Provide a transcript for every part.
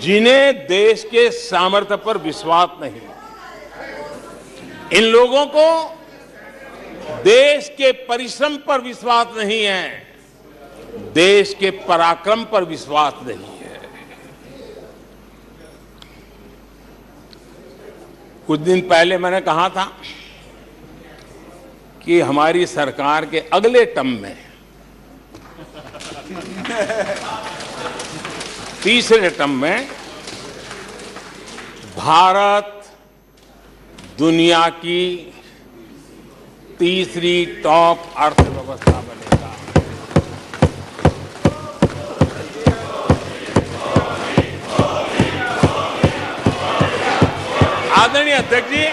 जिन्हें देश के सामर्थ्य पर विश्वास नहीं, इन लोगों को देश के परिश्रम पर विश्वास नहीं है, देश के पराक्रम पर विश्वास नहीं है। कुछ दिन पहले मैंने कहा था कि हमारी सरकार के अगले टर्म में, तीसरे टर्म में, भारत दुनिया की तीसरी टॉप अर्थव्यवस्था बनेगा। आदरणीय अध्यक्ष जी,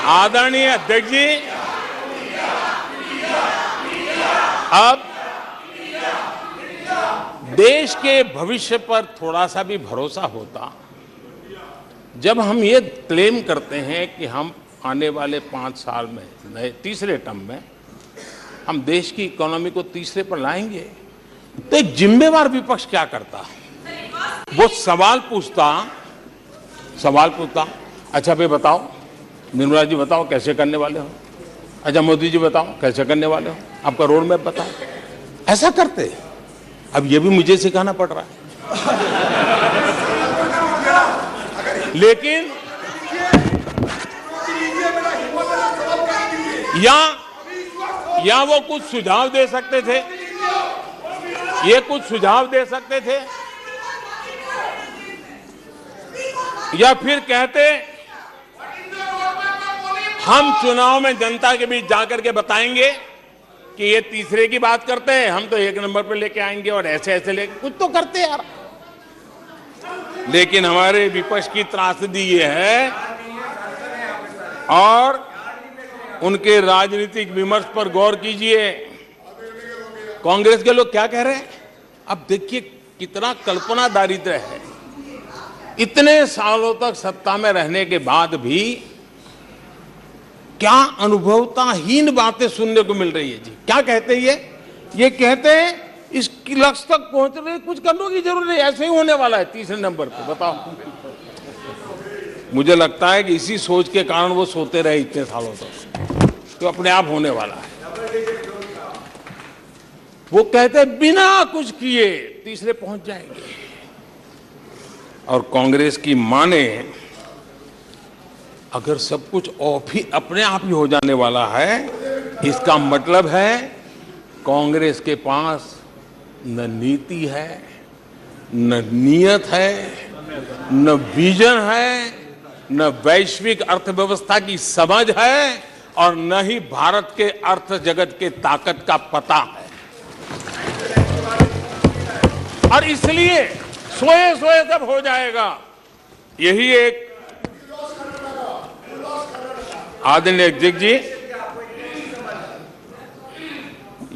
आदरणीय अध्यक्ष जी, अब देश के भविष्य पर थोड़ा सा भी भरोसा होता जब हम ये क्लेम करते हैं कि हम आने वाले 5 साल में, नए तीसरे टर्म में, हम देश की इकोनॉमी को तीसरे पर लाएंगे। तो एक जिम्मेवार विपक्ष क्या करता? वो सवाल पूछता, अच्छा भाई बताओ, निर्मला जी बताओ कैसे करने वाले हो, अच्छा मोदी जी बताओ कैसे करने वाले हो, आपका रोड मैप बताओ। ऐसा करते। अब ये भी मुझे सिखाना पड़ रहा है। लेकिन या वो कुछ सुझाव दे सकते थे, ये कुछ सुझाव दे सकते थे, या फिर कहते हम चुनाव में जनता के बीच जाकर के बताएंगे कि ये तीसरे की बात करते हैं, हम तो 1 नंबर पे लेके आएंगे और ऐसे ऐसे लेके कुछ तो करते यार। लेकिन हमारे विपक्ष की त्रासदी ये है, और उनके राजनीतिक विमर्श पर गौर कीजिए। कांग्रेस के लोग क्या कह रहे हैं? अब देखिए कितना कल्पना दारिद्र्य है। इतने सालों तक सत्ता में रहने के बाद भी क्या अनुभवताहीन बातें सुनने को मिल रही है जी। क्या कहते हैं ये कहते हैं इस लक्ष्य तक पहुंचने कुछ करने की जरूरत नहीं, ऐसे ही होने वाला है तीसरे नंबर पे। बताओ, मुझे लगता है कि इसी सोच के कारण वो सोते रहे इतने सालों तक, तो अपने आप होने वाला है। वो कहते हैं बिना कुछ किए तीसरे पहुंच जाएंगे, और कांग्रेस की माने अगर सब कुछ अपने आप ही हो जाने वाला है, इसका मतलब है कांग्रेस के पास न नीति है, न नीयत है, न विजन है, न वैश्विक अर्थव्यवस्था की समझ है, और न ही भारत के अर्थ जगत के ताकत का पता है। और इसलिए सोए सोए सब हो जाएगा, यही एक आदरणीय अध्यक्ष जी,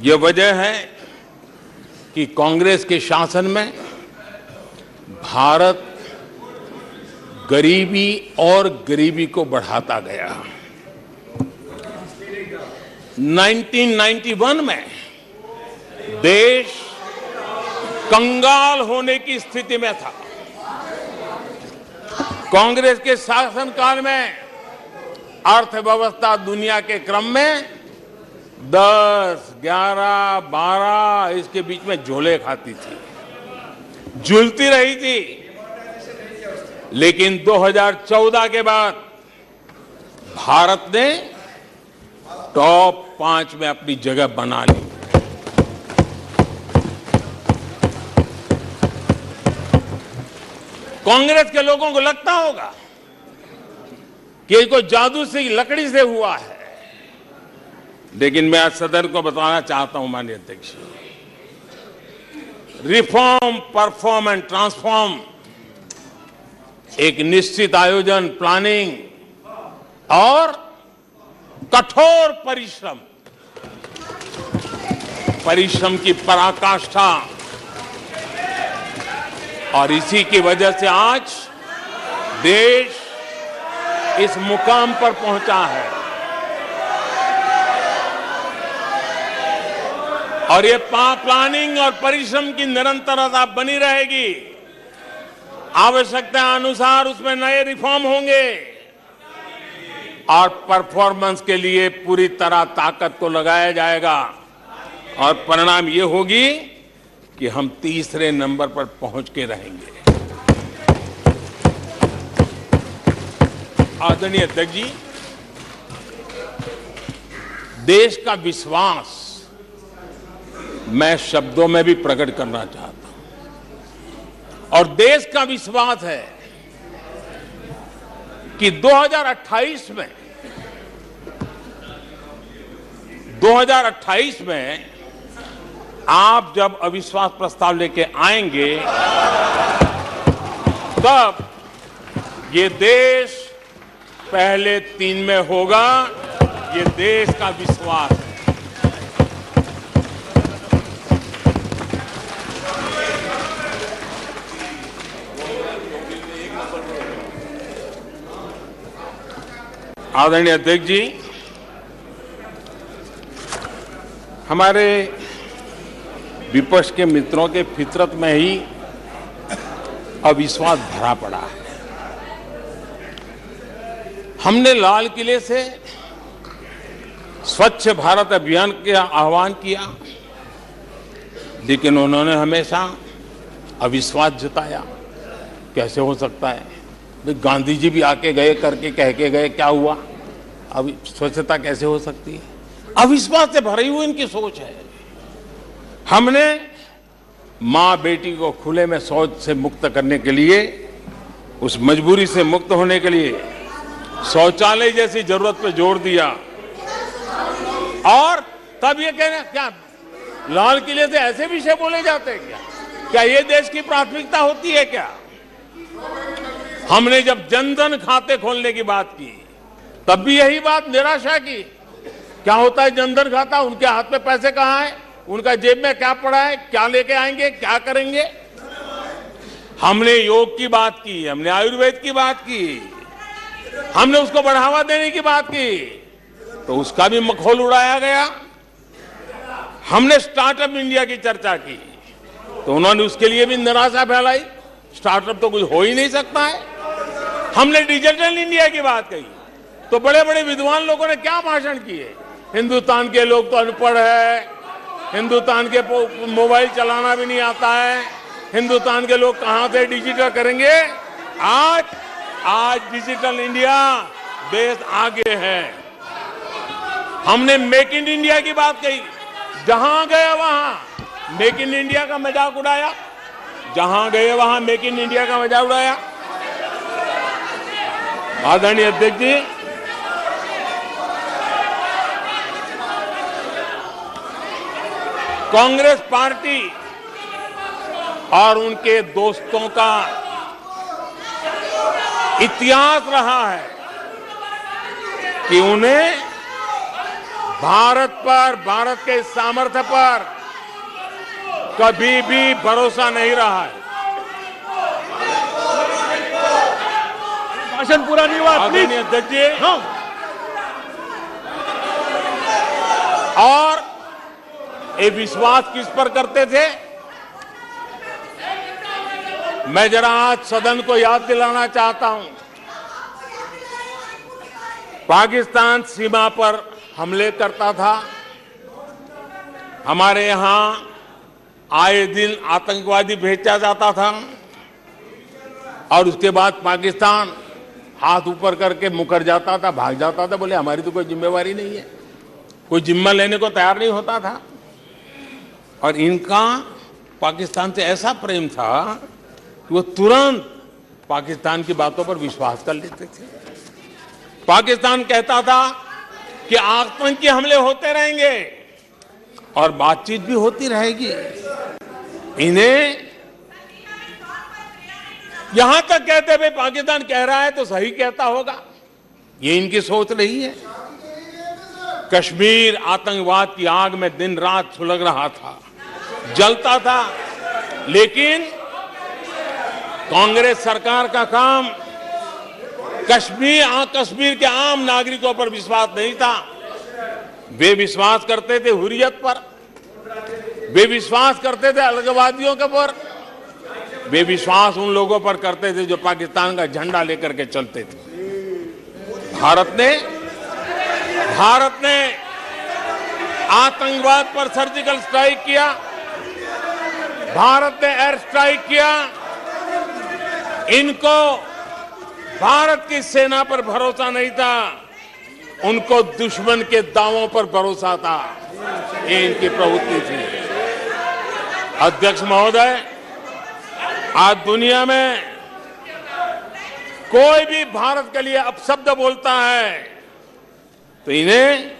ये वजह है कि कांग्रेस के शासन में भारत गरीबी और गरीबी को बढ़ाता गया। 1991 में देश कंगाल होने की स्थिति में था। कांग्रेस के शासनकाल में अर्थव्यवस्था दुनिया के क्रम में 10, 11, 12 इसके बीच में झोले खाती थी, झूलती रही थी। लेकिन 2014 के बाद भारत ने टॉप 5 में अपनी जगह बना ली। कांग्रेस के लोगों को लगता होगा कि ये कोई जादू से लकड़ी से हुआ है, लेकिन मैं आज सदन को बताना चाहता हूं माननीय अध्यक्ष, रिफॉर्म, परफॉर्म एंड ट्रांसफॉर्म, एक निश्चित आयोजन, प्लानिंग और कठोर परिश्रम की पराकाष्ठा, और इसी की वजह से आज देश इस मुकाम पर पहुंचा है। और ये प्लानिंग और परिश्रम की निरंतरता बनी रहेगी। आवश्यकता अनुसार उसमें नए रिफॉर्म होंगे और परफॉर्मेंस के लिए पूरी तरह ताकत को लगाया जाएगा और परिणाम ये होगी कि हम तीसरे नंबर पर पहुंच के रहेंगे। आदरणीय अध्यक्ष जी, देश का विश्वास मैं शब्दों में भी प्रकट करना चाहता हूं और देश का विश्वास है कि 2028 में आप जब अविश्वास प्रस्ताव लेके आएंगे तब ये देश पहले 3 में होगा। ये देश का विश्वास है। आदरणीय अध्यक्ष जी, हमारे विपक्ष के मित्रों के फितरत में ही अविश्वास भरा पड़ा है। हमने लाल किले से स्वच्छ भारत अभियान का आह्वान किया, लेकिन उन्होंने हमेशा अविश्वास जताया। कैसे हो सकता है? गांधी जी भी आके गए, करके कह के गए, क्या हुआ? अब स्वच्छता कैसे हो सकती है? अविश्वास से भरी हुई इनकी सोच है। हमने मां बेटी को खुले में शौच से मुक्त करने के लिए, उस मजबूरी से मुक्त होने के लिए शौचालय जैसी जरूरत पे जोर दिया और तब ये कहना, क्या लाल किले से ऐसे विषय बोले जाते हैं? क्या ये देश की प्राथमिकता होती है क्या? हमने जब जनधन खाते खोलने की बात की तब भी यही बात निराशा की। क्या होता है जनधन खाता? उनके हाथ में पैसे कहां है? उनका जेब में क्या पड़ा है? क्या लेके आएंगे? क्या करेंगे? हमने योग की बात की, हमने आयुर्वेद की बात की, हमने उसको बढ़ावा देने की बात की, तो उसका भी मखौल उड़ाया गया। हमने स्टार्टअप इंडिया की चर्चा की तो उन्होंने उसके लिए भी निराशा फैलाई। स्टार्टअप तो कुछ हो ही नहीं सकता है। हमने डिजिटल इंडिया की बात कही तो बड़े बड़े विद्वान लोगों ने क्या भाषण किए। हिंदुस्तान के लोग तो अनपढ़ है, हिंदुस्तान के मोबाइल चलाना भी नहीं आता है, हिंदुस्तान के लोग कहां से डिजिटल करेंगे? आज डिजिटल इंडिया, देश आगे है। हमने मेक इन इंडिया की बात कही, जहां गए वहां मेक इन इंडिया का मजाक उड़ाया, जहां गए वहां मेक इन इंडिया का मजाक उड़ाया। आदरणीय अध्यक्ष जी, कांग्रेस पार्टी और उनके दोस्तों का इतिहास रहा है कि उन्हें भारत पर, भारत के सामर्थ्य पर कभी भी भरोसा नहीं रहा है। भाषण पूरा नहीं हुआ, आदरणीय अध्यक्ष जी, और ये विश्वास किस पर करते थे? मैं जरा आज सदन को याद दिलाना चाहता हूं। पाकिस्तान सीमा पर हमले करता था, हमारे यहां आए दिन आतंकवादी भेजा जाता था और उसके बाद पाकिस्तान हाथ ऊपर करके मुकर जाता था, भाग जाता था, बोले हमारी तो कोई जिम्मेवारी नहीं है, कोई जिम्मा लेने को तैयार नहीं होता था। और इनका पाकिस्तान से ऐसा प्रेम था कि वो तुरंत पाकिस्तान की बातों पर विश्वास कर लेते थे। पाकिस्तान कहता था कि आतंकी हमले होते रहेंगे और बातचीत भी होती रहेगी। इन्हें यहां तक कहते भाई पाकिस्तान कह रहा है तो सही कहता होगा, ये इनकी सोच रही है। कश्मीर आतंकवाद की आग में दिन रात सुलग रहा था, जलता था, लेकिन कांग्रेस सरकार का काम कश्मीर के आम नागरिकों पर विश्वास नहीं था। वे विश्वास करते थे हुर्रियत पर, वे विश्वास करते थे अलगाववादियों के पर, वे विश्वास उन लोगों पर करते थे जो पाकिस्तान का झंडा लेकर के चलते थे। भारत ने आतंकवाद पर सर्जिकल स्ट्राइक किया, भारत ने एयर स्ट्राइक किया। इनको भारत की सेना पर भरोसा नहीं था, उनको दुश्मन के दावों पर भरोसा था। ये इनकी प्रवृत्ति थी। अध्यक्ष महोदय, आज दुनिया में कोई भी भारत के लिए अपशब्द बोलता है तो इन्हें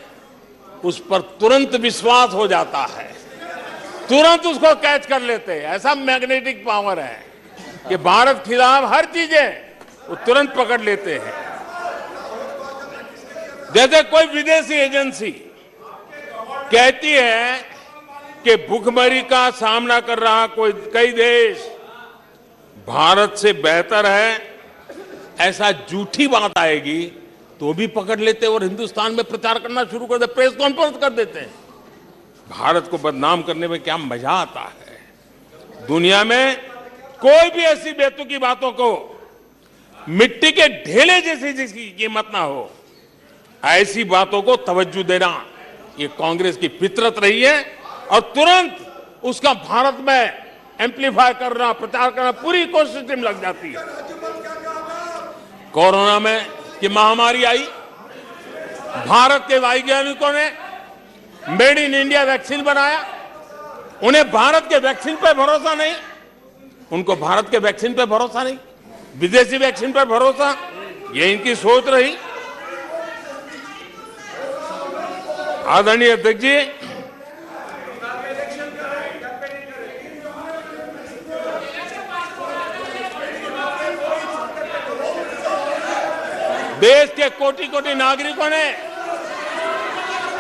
उस पर तुरंत विश्वास हो जाता है, तुरंत उसको कैच कर लेते हैं। ऐसा मैग्नेटिक पावर है कि भारत खिलाफ हर चीजें वो तुरंत पकड़ लेते हैं। जैसे कोई विदेशी एजेंसी कहती है कि भूखमरी का सामना कर रहा कई देश भारत से बेहतर है, ऐसा झूठी बात आएगी तो भी पकड़ लेते और हिंदुस्तान में प्रचार करना शुरू कर देते, प्रेस कॉन्फ्रेंस कर देते हैं। भारत को बदनाम करने में क्या मजा आता है। दुनिया में कोई भी ऐसी बेतुकी बातों को मिट्टी के ढेले जैसी जिसकी कीमत ना हो, ऐसी बातों को तवज्जो देना ये कांग्रेस की फितरत रही है और तुरंत उसका भारत में एम्पलीफाई करना, प्रचार करना पूरी कोशिश टीम लग जाती है। कोरोना में की महामारी आई, भारत के वैज्ञानिकों ने मेड इन इंडिया वैक्सीन बनाया। उन्हें भारत के वैक्सीन पर भरोसा नहीं, उनको भारत के वैक्सीन पर भरोसा नहीं, विदेशी वैक्सीन पर भरोसा, ये इनकी सोच रही। आदरणीय अध्यक्ष जी, देश के कोटि कोटि नागरिकों ने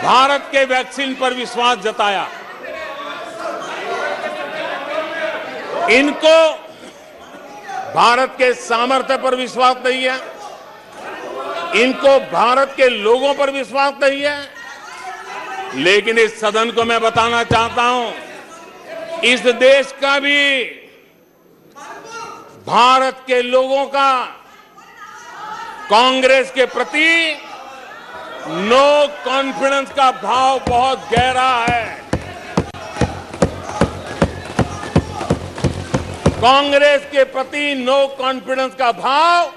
भारत के वैक्सीन पर विश्वास जताया। इनको भारत के सामर्थ्य पर विश्वास नहीं है, इनको भारत के लोगों पर विश्वास नहीं है। लेकिन इस सदन को मैं बताना चाहता हूं, इस देश का भी, भारत के लोगों का कांग्रेस के प्रति नो कॉन्फिडेंस का भाव बहुत गहरा है। कांग्रेस के प्रति नो कॉन्फिडेंस का भाव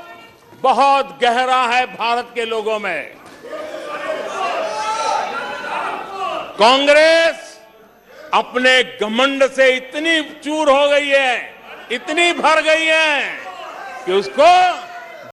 बहुत गहरा है भारत के लोगों में। कांग्रेस अपने घमंड से इतनी चूर हो गई है, इतनी भर गई है कि उसको